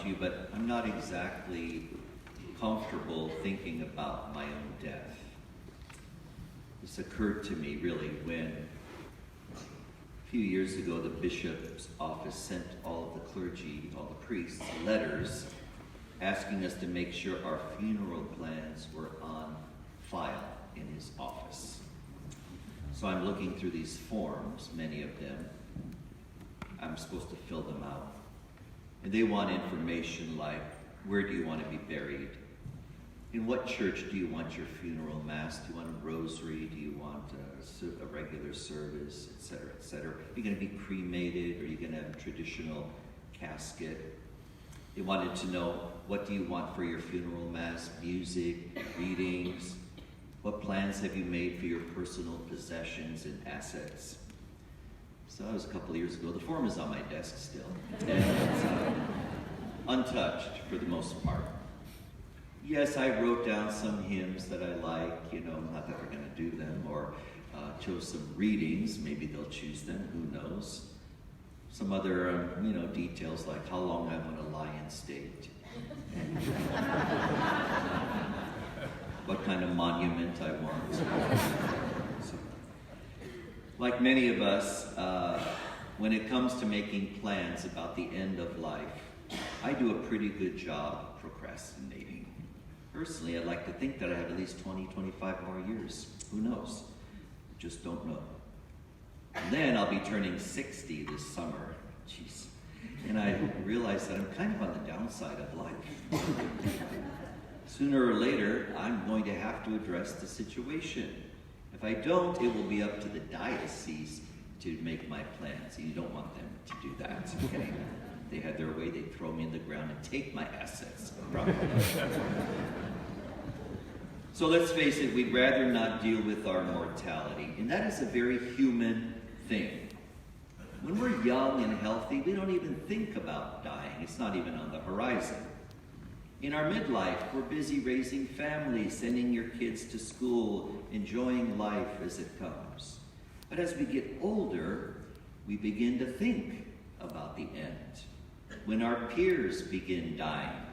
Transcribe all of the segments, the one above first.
about you, but I'm not exactly comfortable thinking about my own death. This occurred to me really when a few years ago the bishop's office sent all of the clergy, all the priests, letters asking us to make sure our funeral plans were on file in his office. So I'm looking through these forms, many of them. I'm supposed to fill them out. And they want information like, where do you want to be buried? In what church do you want your funeral mass? Do you want a rosary? Do you want a regular service, etc., etc.? Are you going to be cremated? Or are you going to have a traditional casket? They wanted to know, what do you want for your funeral mass? Music, readings? What plans have you made for your personal possessions and assets? So that was a couple of years ago. The form is on my desk still. And it's untouched for the most part. Yes, I wrote down some hymns that I like, not that they're going to do them, or chose some readings. Maybe they'll choose them, who knows. Some other, details like how long I want to lie in state. And what kind of monument I want. So, like many of us, when it comes to making plans about the end of life, I do a pretty good job procrastinating. Personally, I'd like to think that I have at least 20, 25 more years. Who knows? Just don't know. And then I'll be turning 60 this summer. Jeez. And I realize that I'm kind of on the downside of life. Sooner or later, I'm going to have to address the situation. If I don't, it will be up to the diocese to make my plans. You don't want them to do that, okay? If they had their way, they'd throw me in the ground and take my assets, probably. So let's face it, we'd rather not deal with our mortality. And that is a very human thing. When we're young and healthy, we don't even think about dying. It's not even on the horizon. In our midlife, we're busy raising families, sending your kids to school, enjoying life as it comes. But as we get older, we begin to think about the end. When our peers begin dying,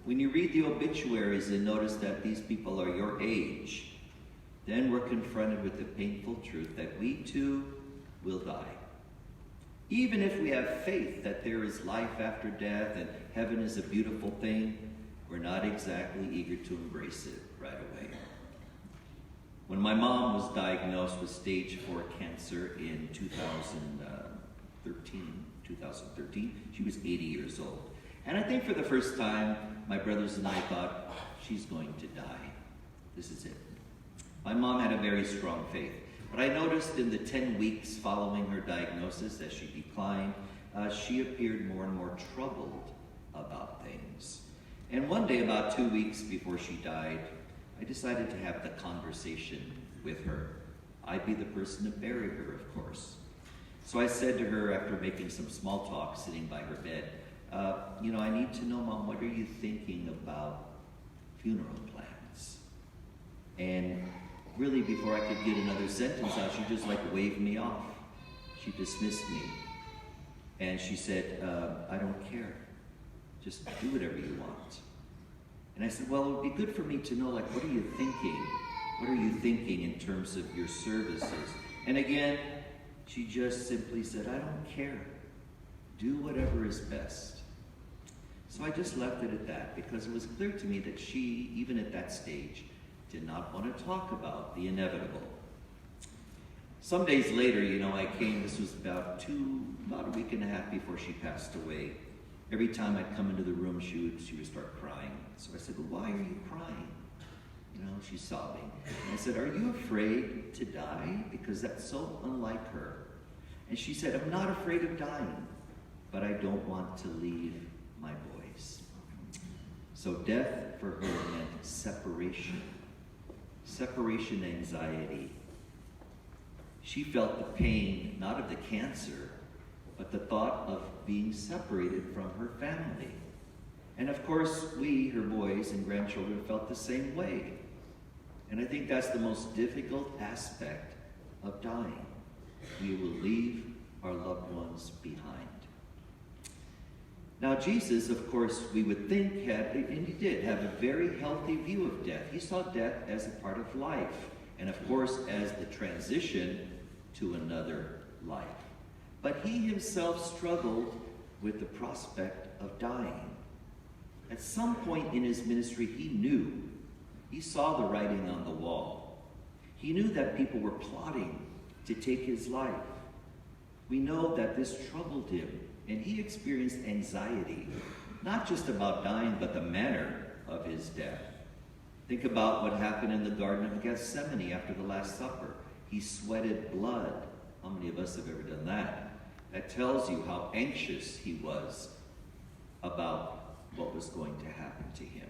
when you read the obituaries and notice that these people are your age, then we're confronted with the painful truth that we too will die. Even if we have faith that there is life after death and heaven is a beautiful thing, we're not exactly eager to embrace it right away. When my mom was diagnosed with stage 4 cancer in 2013, she was 80 years old. And I think for the first time, my brothers and I thought, she's going to die. This is it. My mom had a very strong faith. But I noticed in the 10 weeks following her diagnosis, as she declined, she appeared more and more troubled about things. And one day, about 2 weeks before she died, I decided to have the conversation with her. I'd be the person to bury her, of course. So I said to her, after making some small talk, sitting by her bed, I need to know, Mom, what are you thinking about funeral plans? And really, before I could get another sentence out, she just waved me off. She dismissed me. And she said, I don't care. Just do whatever you want. And I said, well, it would be good for me to know, what are you thinking? What are you thinking in terms of your services? And again, she just simply said, I don't care. Do whatever is best. So I just left it at that, because it was clear to me that she, even at that stage, did not want to talk about the inevitable. Some days later, I came, this was about a week and a half before she passed away. Every time I'd come into the room, she would start crying. So I said, well, why are you crying? She's sobbing. And I said, are you afraid to die? Because that's so unlike her. And she said, I'm not afraid of dying, but I don't want to leave my boys. So death for her meant separation. Separation anxiety. She felt the pain, not of the cancer, but the thought of being separated from her family. And of course, we, her boys and grandchildren, felt the same way. And I think that's the most difficult aspect of dying. We will leave our loved ones behind. Now Jesus, of course, we would think had, and he did, have a very healthy view of death. He saw death as a part of life, and of course as the transition to another life. But he himself struggled with the prospect of dying. At some point in his ministry, he saw the writing on the wall. He knew that people were plotting to take his life. We know that this troubled him, and he experienced anxiety, not just about dying, but the manner of his death. Think about what happened in the Garden of Gethsemane after the Last Supper. He sweated blood. How many of us have ever done that? That tells you how anxious he was about what was going to happen to him.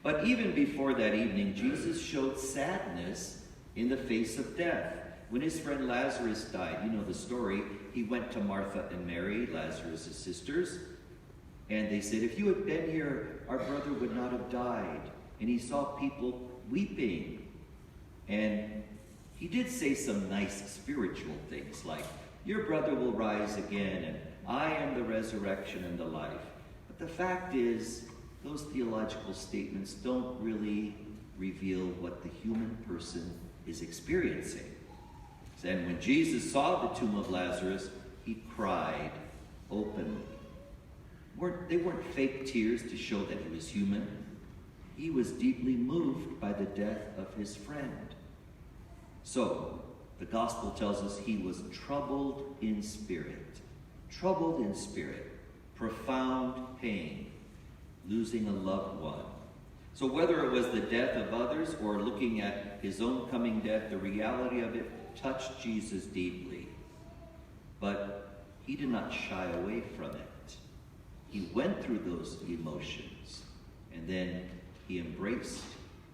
But even before that evening, Jesus showed sadness in the face of death. When his friend Lazarus died, you know the story, he went to Martha and Mary, Lazarus' sisters, and they said, if you had been here, our brother would not have died. And he saw people weeping. And he did say some nice spiritual things like, your brother will rise again, and I am the resurrection and the life. But the fact is, those theological statements don't really reveal what the human person is experiencing. And when Jesus saw the tomb of Lazarus, he cried openly. They weren't fake tears to show that he was human. He was deeply moved by the death of his friend. So, the gospel tells us he was troubled in spirit, profound pain, losing a loved one. So whether it was the death of others or looking at his own coming death, the reality of it touched Jesus deeply. But he did not shy away from it. He went through those emotions, and then he embraced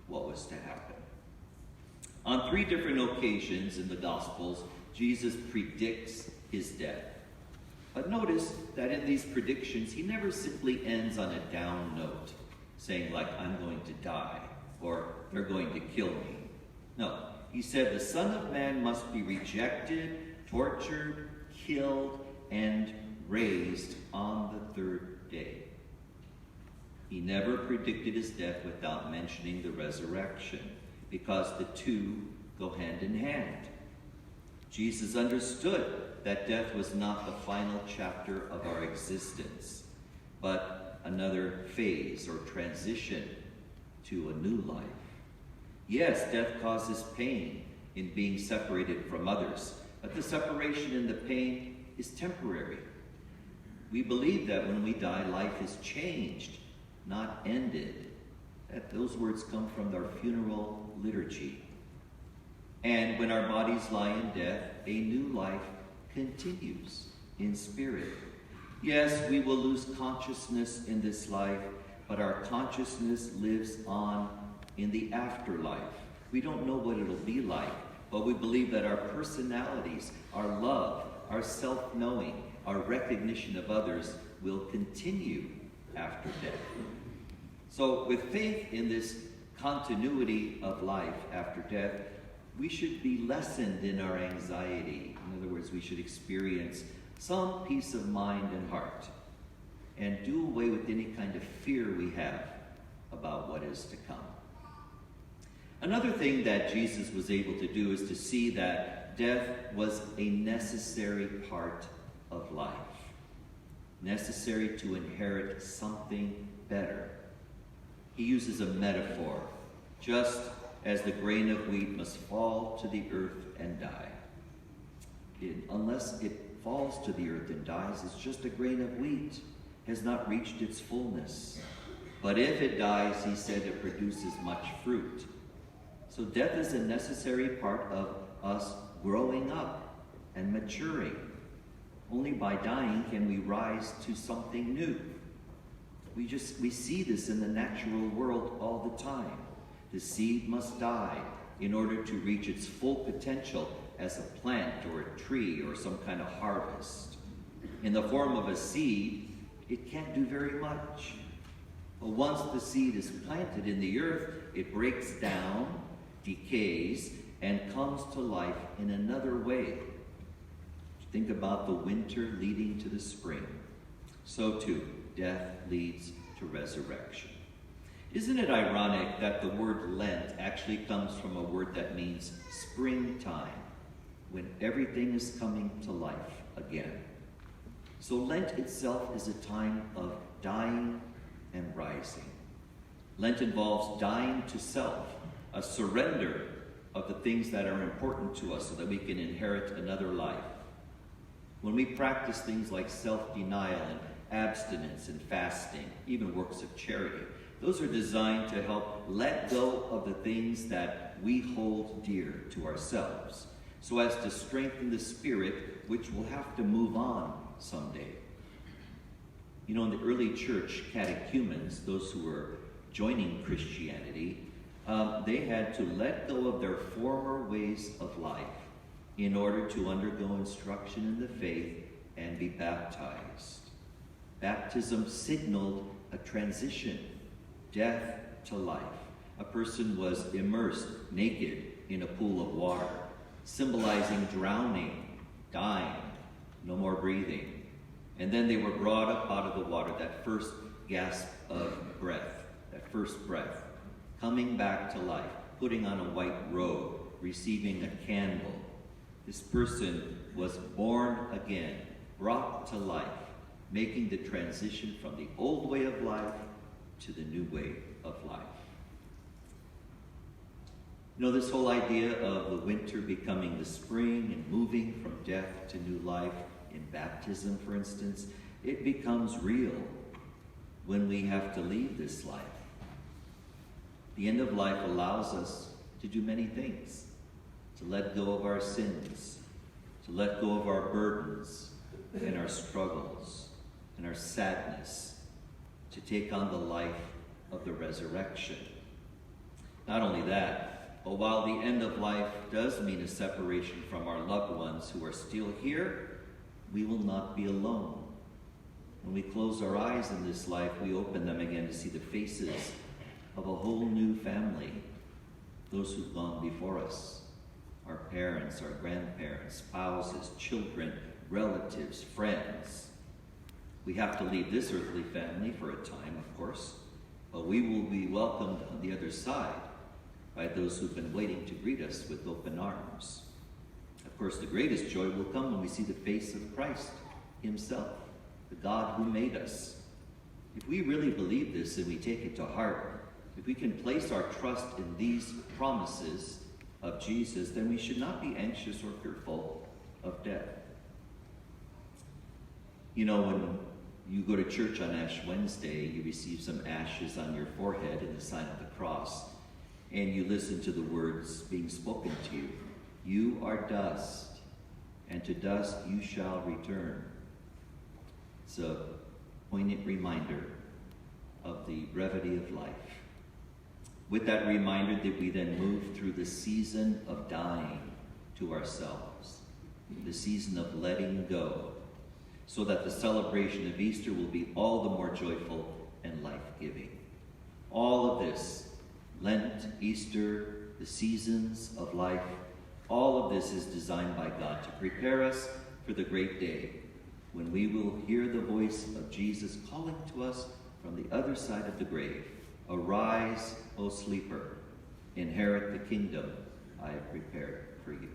what was to happen. On 3 different occasions in the Gospels, Jesus predicts his death. But notice that in these predictions, he never simply ends on a down note, saying like, I'm going to die, or they're going to kill me. No, he said the Son of Man must be rejected, tortured, killed, and raised on the 3rd day. He never predicted his death without mentioning the resurrection, because the two go hand in hand. Jesus understood that death was not the final chapter of our existence, but another phase or transition to a new life. Yes, death causes pain in being separated from others, but the separation and the pain is temporary. We believe that when we die, life is changed, not ended. Those words come from our funeral liturgy. And when our bodies lie in death, a new life continues in spirit. Yes, we will lose consciousness in this life, but our consciousness lives on in the afterlife. We don't know what it'll be like, but we believe that our personalities, our love, our self-knowing, our recognition of others will continue after death. So with faith in this continuity of life after death, we should be lessened in our anxiety. In other words, we should experience some peace of mind and heart and do away with any kind of fear we have about what is to come. Another thing that Jesus was able to do is to see that death was a necessary part of life, necessary to inherit something better. He uses a metaphor, just as the grain of wheat must fall to the earth and die. Unless it falls to the earth and dies, it's just a grain of wheat, has not reached its fullness. But if it dies, he said, it produces much fruit. So death is a necessary part of us growing up and maturing. Only by dying can we rise to something new. We see this in the natural world all the time. The seed must die in order to reach its full potential as a plant or a tree or some kind of harvest. In the form of a seed, it can't do very much. But once the seed is planted in the earth, it breaks down, decays, and comes to life in another way. Think about the winter leading to the spring. So too, death leads to resurrection. Isn't it ironic that the word Lent actually comes from a word that means springtime, when everything is coming to life again? So Lent itself is a time of dying and rising. Lent involves dying to self, a surrender of the things that are important to us so that we can inherit another life. When we practice things like self-denial and abstinence and fasting, even works of charity, those are designed to help let go of the things that we hold dear to ourselves, so as to strengthen the spirit, which will have to move on someday. You know, in the early church, catechumens, those who were joining Christianity, they had to let go of their former ways of life in order to undergo instruction in the faith and be baptized. Baptism signaled a transition, death to life. A person was immersed naked in a pool of water, symbolizing drowning, dying, no more breathing. And then they were brought up out of the water, that first gasp of breath, that first breath, coming back to life, putting on a white robe, receiving a candle. This person was born again, brought to life, making the transition from the old way of life to the new way of life. You know, this whole idea of the winter becoming the spring and moving from death to new life, in baptism, for instance, it becomes real when we have to leave this life. The end of life allows us to do many things, to let go of our sins, to let go of our burdens and our struggles and our sadness, to take on the life of the resurrection. Not only that, but while the end of life does mean a separation from our loved ones who are still here, we will not be alone. When we close our eyes in this life, we open them again to see the faces of a whole new family, those who've gone before us, our parents, our grandparents, spouses, children, relatives, friends. We have to leave this earthly family for a time, of course, but we will be welcomed on the other side by those who've been waiting to greet us with open arms. Of course, the greatest joy will come when we see the face of Christ himself, the God who made us. If we really believe this and we take it to heart, if we can place our trust in these promises of Jesus, then we should not be anxious or fearful of death. You know, when you go to church on Ash Wednesday, you receive some ashes on your forehead in the sign of the cross, and you listen to the words being spoken to you. You are dust, and to dust you shall return. It's a poignant reminder of the brevity of life. With that reminder that we then move through the season of dying to ourselves, the season of letting go, so that the celebration of Easter will be all the more joyful and life-giving. All of this, Lent, Easter, the seasons of life, all of this is designed by God to prepare us for the great day when we will hear the voice of Jesus calling to us from the other side of the grave. Arise, O sleeper, inherit the kingdom I have prepared for you.